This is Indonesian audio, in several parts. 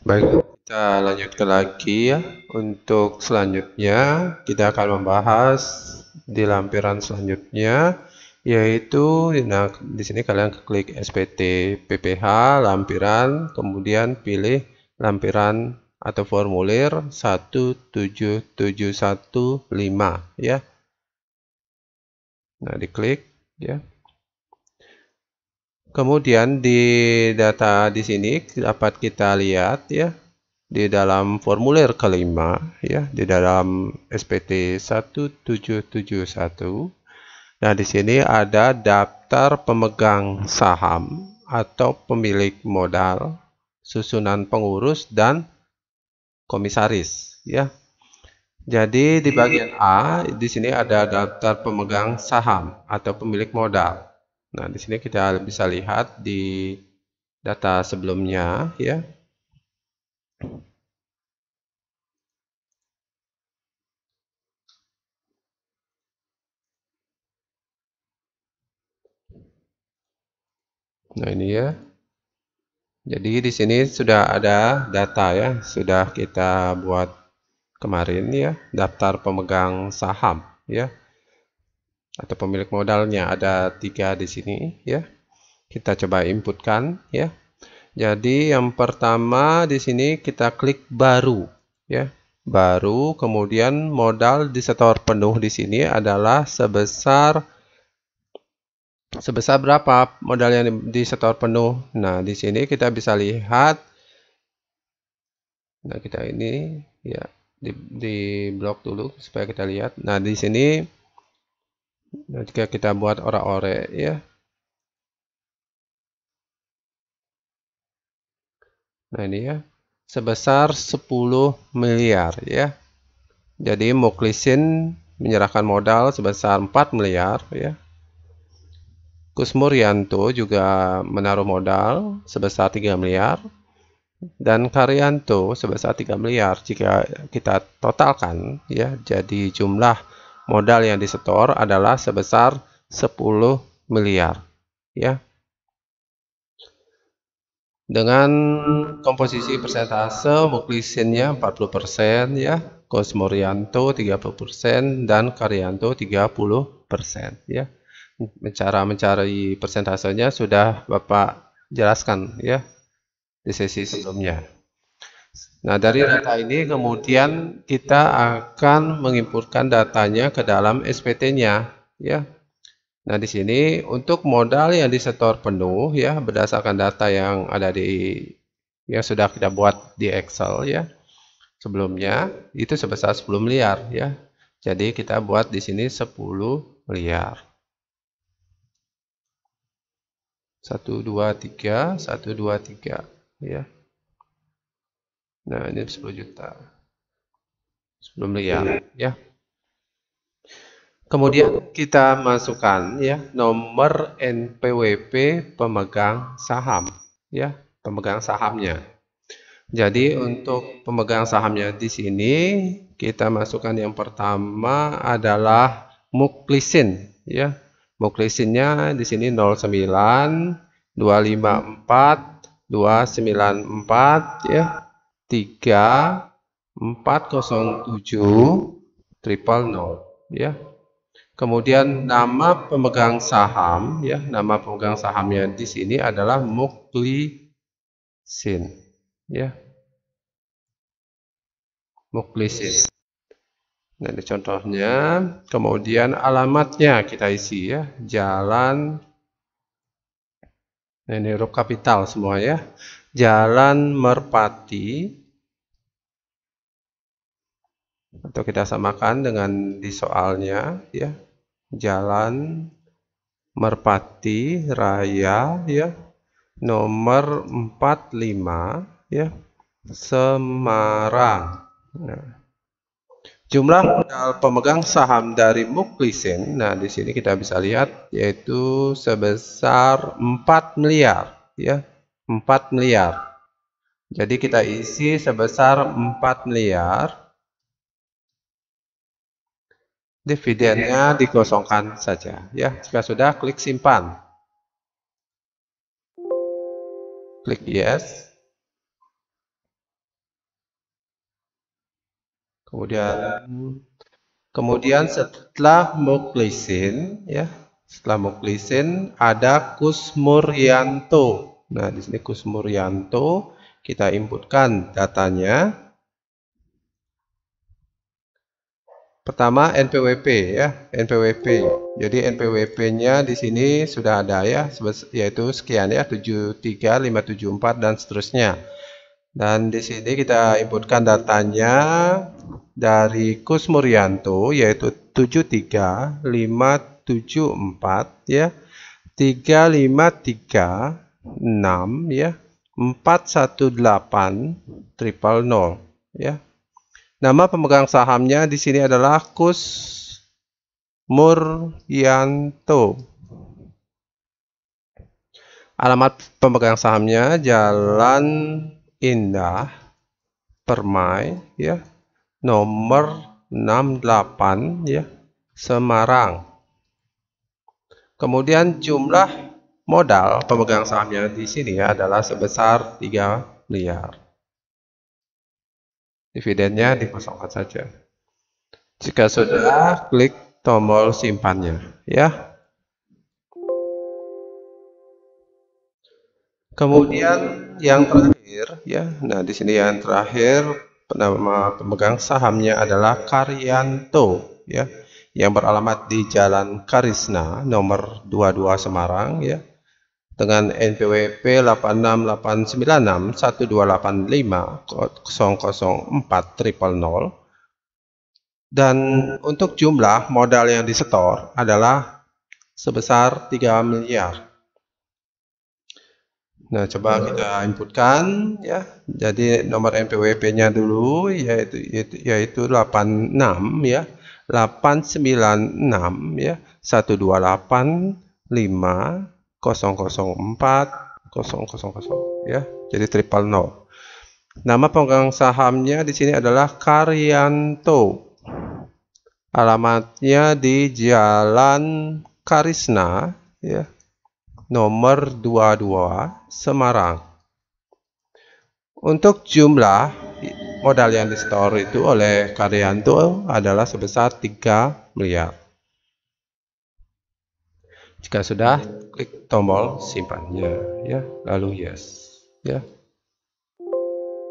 Baik, kita lanjutkan lagi ya. Untuk selanjutnya, kita akan membahas di lampiran selanjutnya, yaitu nah, di sini kalian klik SPT PPH lampiran, kemudian pilih lampiran atau formulir 17715 ya. Nah, diklik ya. Kemudian di data di sini dapat kita lihat ya, di dalam formulir kelima ya, di dalam SPT 1771. Nah, di sini ada daftar pemegang saham atau pemilik modal, susunan pengurus dan komisaris ya. Jadi di bagian A di sini ada daftar pemegang saham atau pemilik modal. Nah, di sini kita bisa lihat di data sebelumnya ya. Nah, ini ya. Jadi di sini sudah ada data ya, sudah kita buat kemarin ya, daftar pemegang saham ya, atau pemilik modalnya ada 3 di sini ya. Kita coba inputkan ya. Jadi yang pertama di sini kita klik baru ya. Baru, kemudian modal disetor penuh di sini adalah sebesar berapa modal yang disetor penuh. Nah, di sini kita bisa lihat. Nah, kita ini ya di blok dulu supaya kita lihat. Nah, di sini jika kita buat ora-ore ya. Nah, ini ya. Sebesar 10 miliar ya. Jadi Muklisin menyerahkan modal sebesar 4 miliar ya. Kusmuryanto juga menaruh modal sebesar 3 miliar. Dan Karyanto sebesar 3 miliar. Jika kita totalkan ya, jadi jumlah modal yang disetor adalah sebesar 10 miliar ya. Dengan komposisi persentase Muklisinnya 40% ya, Kusmuryanto 30% dan Karyanto 30% ya. Cara mencari persentasenya sudah Bapak jelaskan ya di sesi sebelumnya. Nah, dari data ini kemudian kita akan menginputkan datanya ke dalam SPT-nya ya. Nah, di sini untuk modal yang disetor penuh ya, berdasarkan data yang ada yang sudah kita buat di Excel ya. Sebelumnya itu sebesar 10 miliar ya. Jadi kita buat di sini 10 miliar. 1 2 3 1 2 3 ya. Nah, ini 10 juta. 10 miliar ya. Kemudian kita masukkan ya nomor NPWP pemegang saham ya, pemegang sahamnya. Jadi untuk pemegang sahamnya di sini kita masukkan yang pertama adalah Muklisin ya. Muklisinnya di sini 09 254 294 ya 3407 000 ya. Kemudian nama pemegang saham ya, nama pemegang sahamnya di sini adalah Muklisin ya. Muklisin. Nah, ini contohnya. Kemudian alamatnya kita isi ya, Jalan. Nah, ini huruf kapital semua ya. Jalan Merpati. Atau kita samakan dengan di soalnya ya. Jalan Merpati Raya ya. Nomor 45 ya. Semarang. Nah, jumlah modal pemegang saham dari Muklisin, nah di sini kita bisa lihat yaitu sebesar 4 miliar ya, 4 miliar. Jadi kita isi sebesar 4 miliar. Dividennya dikosongkan saja ya. Jika sudah, klik simpan. Klik yes. Kemudian setelah Muklisin ya, setelah Muklisin ada Kusmuryanto. Nah, di sini Kusmuryanto kita inputkan datanya. Pertama NPWP ya, NPWP. Jadi NPWP-nya di sini sudah ada ya, yaitu sekian ya, 73574 dan seterusnya. Dan di sini kita inputkan datanya dari Kusmuryanto yaitu 73574 ya, 3536 ya, 41800 ya. Nama pemegang sahamnya di sini adalah Kusmuryanto. Alamat pemegang sahamnya Jalan Indah Permai ya, nomor 68 ya, Semarang. Kemudian jumlah modal pemegang sahamnya di sini adalah sebesar 3 miliar. Dividennya dikosongkan saja. Jika sudah, klik tombol simpannya ya. Kemudian yang terakhir ya. Nah, di sini yang terakhir nama pemegang sahamnya adalah Karyanto ya, yang beralamat di Jalan Karisna nomor 22 Semarang ya, dengan NPWP 8689125500400. Dan untuk jumlah modal yang disetor adalah sebesar 3 miliar. Nah, coba kita inputkan ya. Jadi nomor NPWP-nya dulu yaitu 86 ya. 896 ya. 1285004 000 ya. Jadi 000. Nama pemegang sahamnya di sini adalah Karyanto. Alamatnya di Jalan Karisna ya, nomor 22 Semarang. Untuk jumlah modal yang disetor itu oleh Karyanto adalah sebesar 3 miliar. Jika sudah, klik tombol simpannya ya, lalu yes ya.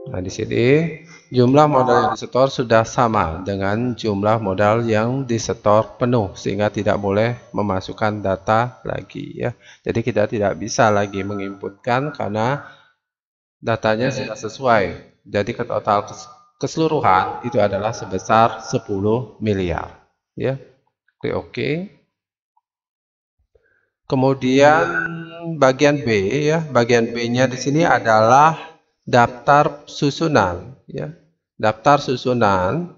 Nah, di sini jumlah modal yang disetor sudah sama dengan jumlah modal yang disetor penuh, sehingga tidak boleh memasukkan data lagi ya. Jadi kita tidak bisa lagi menginputkan karena datanya sudah sesuai. Jadi total keseluruhan itu adalah sebesar 10 miliar ya. Klik OK. Kemudian bagian B ya, bagian B-nya di sini adalah daftar susunan ya. Daftar susunan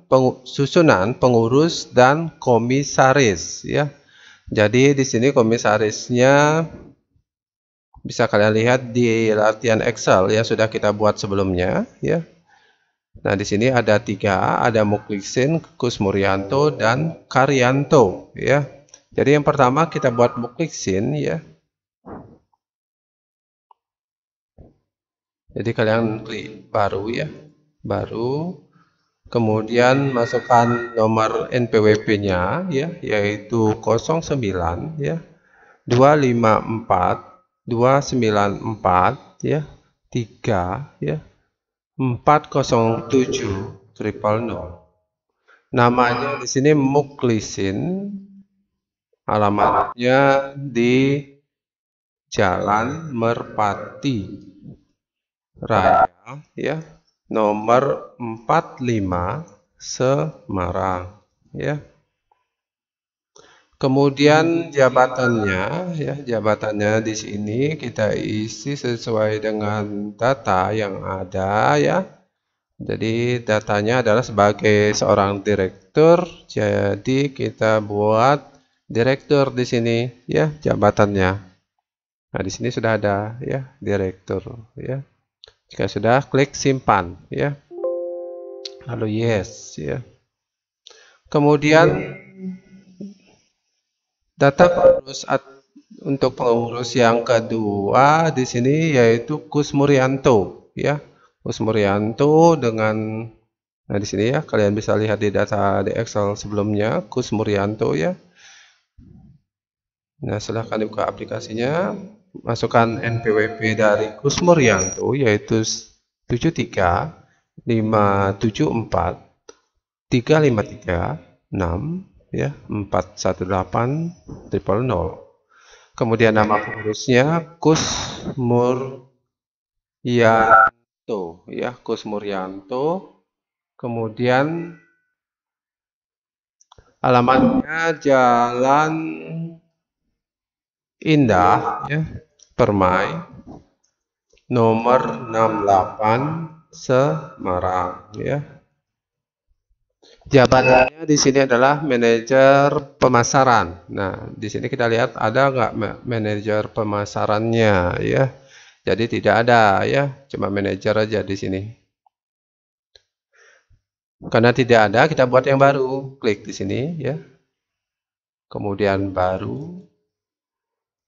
pengurus dan komisaris ya. Jadi di sini komisarisnya bisa kalian lihat di latihan Excel yang sudah kita buat sebelumnya ya. Nah, di sini ada 3, ada Muklisin, Kusmuryanto dan Karyanto ya. Jadi yang pertama kita buat Muklisin ya. Jadi kalian klik baru ya, baru. Kemudian masukkan nomor NPWP-nya ya, yaitu 09 ya, 254 294 ya, 3 ya, 407 000. Namanya di sini Muklisin. Alamatnya di Jalan Merpati Raya ya, nomor 45 Semarang ya. Kemudian jabatannya ya, jabatannya di sini kita isi sesuai dengan data yang ada ya. Jadi datanya adalah sebagai seorang direktur, jadi kita buat direktur di sini ya, jabatannya. Nah, di sini sudah ada ya, direktur ya. Jika sudah, klik simpan ya, lalu yes ya. Kemudian data pengurus untuk pengurus yang kedua di sini yaitu Kusmuryanto ya. Kusmuryanto dengan Nah, di sini ya kalian bisa lihat di data di Excel sebelumnya, Kus Muryanto ya. Nah, silahkan dibuka aplikasinya, masukkan NPWP dari Kus Muryanto yaitu 73 574 353 6 ya 418 000. Kemudian nama pengurusnya Kus Muryanto ya, Kus Muryanto. Kemudian alamatnya Jalan Indah ya, Permai nomor 68 Semarang ya. Jabatannya di sini adalah manajer pemasaran. Nah, di sini kita lihat ada nggak manajer pemasarannya ya. Jadi tidak ada ya, cuma manajer aja di sini. Karena tidak ada, kita buat yang baru. Klik di sini ya. Kemudian baru.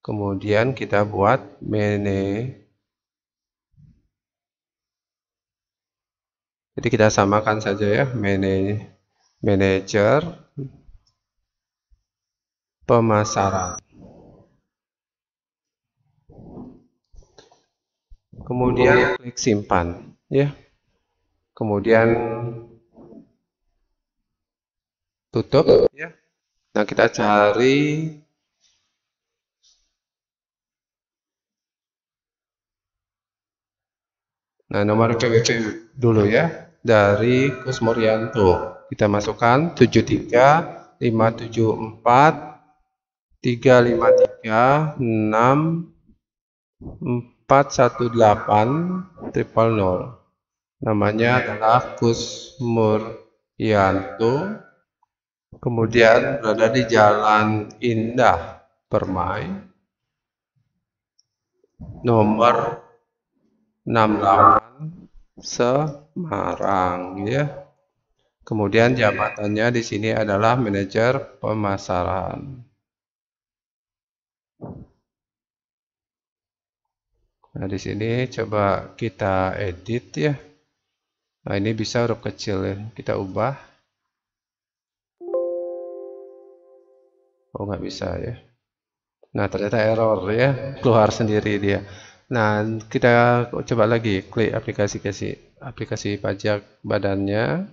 Kemudian kita buat Jadi kita samakan saja ya, manajer pemasaran. Kemudian klik simpan ya. Kemudian tutup ya. Nah, kita cari nomor PWP dulu ya dari Kus Muryanto. Kita masukkan 73 574 353 6 418 000. Namanya adalah Kus Muryanto. Kemudian berada di Jalan Indah Permai nomor 68 Semarang ya. Kemudian jabatannya di sini adalah manajer pemasaran. Nah, di sini coba kita edit ya. Nah, ini bisa huruf kecil ya. Kita ubah. Oh, nggak bisa ya. Nah, ternyata error ya. Keluar sendiri dia. Nah, kita coba lagi. Klik aplikasi pajak badannya.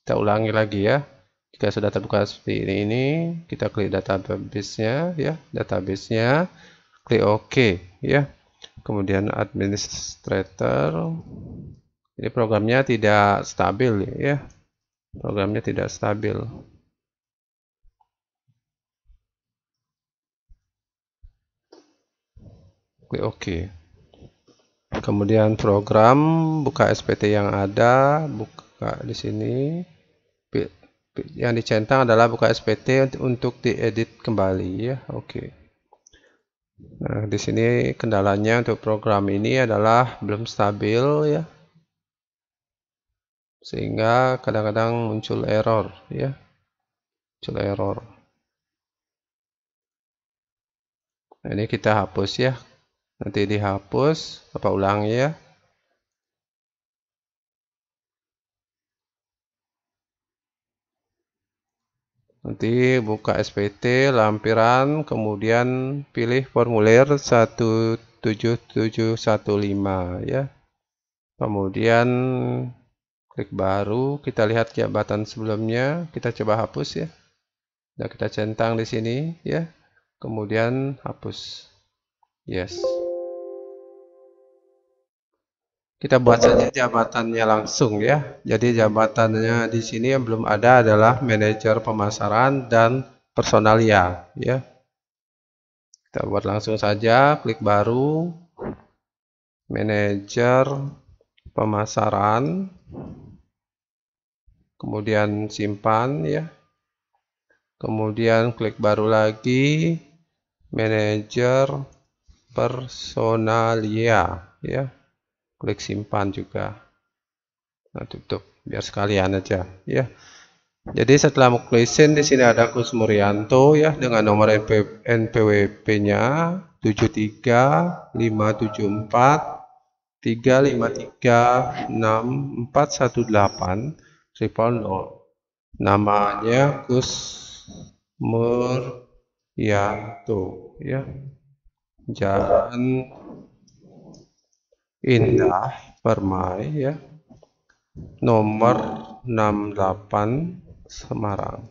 Kita ulangi lagi ya. Jika sudah terbuka seperti ini, kita klik database-nya ya. Database-nya. Klik OK ya. Kemudian administrator. Ini programnya tidak stabil ya. Programnya tidak stabil. Klik OK. Kemudian program, buka SPT yang ada, buka di sini. Yang dicentang adalah buka SPT untuk diedit kembali ya. Oke. Nah, di sini kendalanya untuk program ini adalah belum stabil ya. Sehingga kadang-kadang muncul error ya. Muncul error. Nah, ini kita hapus ya. Nanti dihapus, apa ulangi ya. Nanti buka SPT, lampiran, kemudian pilih formulir 17715 ya. Kemudian klik baru, kita lihat jabatan sebelumnya, kita coba hapus ya. Nah, kita centang di sini ya. Kemudian hapus. Yes. Kita buat saja jabatannya langsung ya. Jadi jabatannya di sini yang belum ada adalah manajer pemasaran dan personalia ya. Kita buat langsung saja, klik baru, manajer pemasaran, kemudian simpan ya. Kemudian klik baru lagi, manajer personalia ya. Klik simpan juga. Nah, tutup biar sekalian aja ya. Jadi setelah muklisin di sini ada Kus Muryanto ya dengan nomor NPWP-nya 73 574 353641800. Namanya Kusmuryanto, ya. Jalan Indah Permai, ya. Nomor 68 Semarang.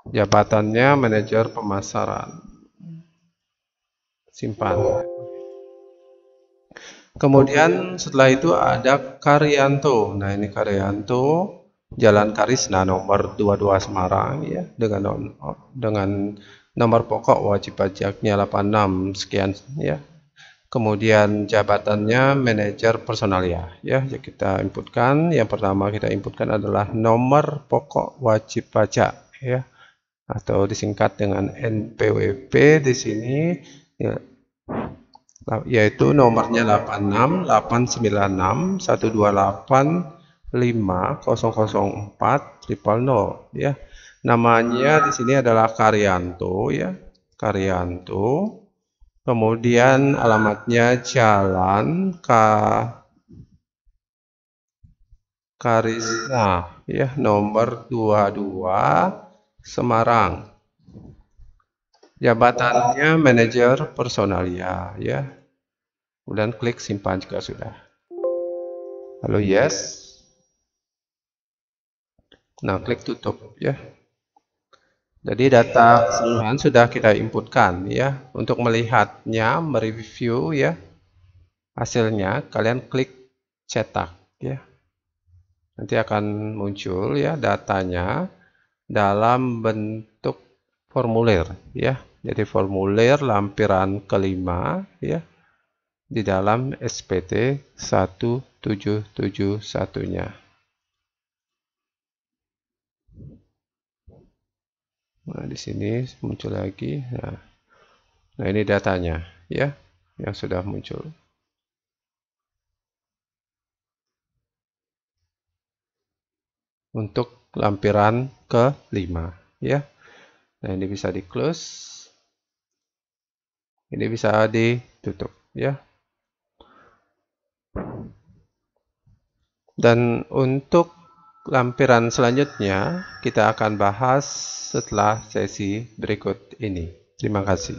Jabatannya manajer pemasaran. Simpan. Kemudian setelah itu ada Karyanto. Nah, ini Karyanto, Jalan Karisna nomor 22 Semarang, ya, dengan nomor pokok wajib pajaknya 86 sekian, ya. Kemudian jabatannya manajer personalia, ya. Kita inputkan. Yang pertama kita inputkan adalah nomor pokok wajib pajak, ya, atau disingkat dengan NPWP di sini, ya, yaitu nomornya 86896128500400, ya. Namanya di sini adalah Karyanto, ya, Karyanto. Kemudian alamatnya Jalan Karisna, ya, nomor 22 Semarang. Jabatannya manajer personalia, ya. Kemudian klik simpan jika sudah. Lalu yes. Nah, klik tutup, ya. Jadi data keseluruhan sudah kita inputkan, ya. Untuk melihatnya, mereview, ya, hasilnya, kalian klik cetak, ya. Nanti akan muncul, ya, datanya dalam bentuk formulir, ya. Jadi formulir lampiran kelima, ya, di dalam SPT 1771-nya. Nah, di sini muncul lagi. Nah, ini datanya, ya, yang sudah muncul. Untuk lampiran ke-5, ya. Nah, ini bisa di close. Ini bisa ditutup, ya. Dan untuk lampiran selanjutnya kita akan bahas setelah sesi berikut ini. Terima kasih.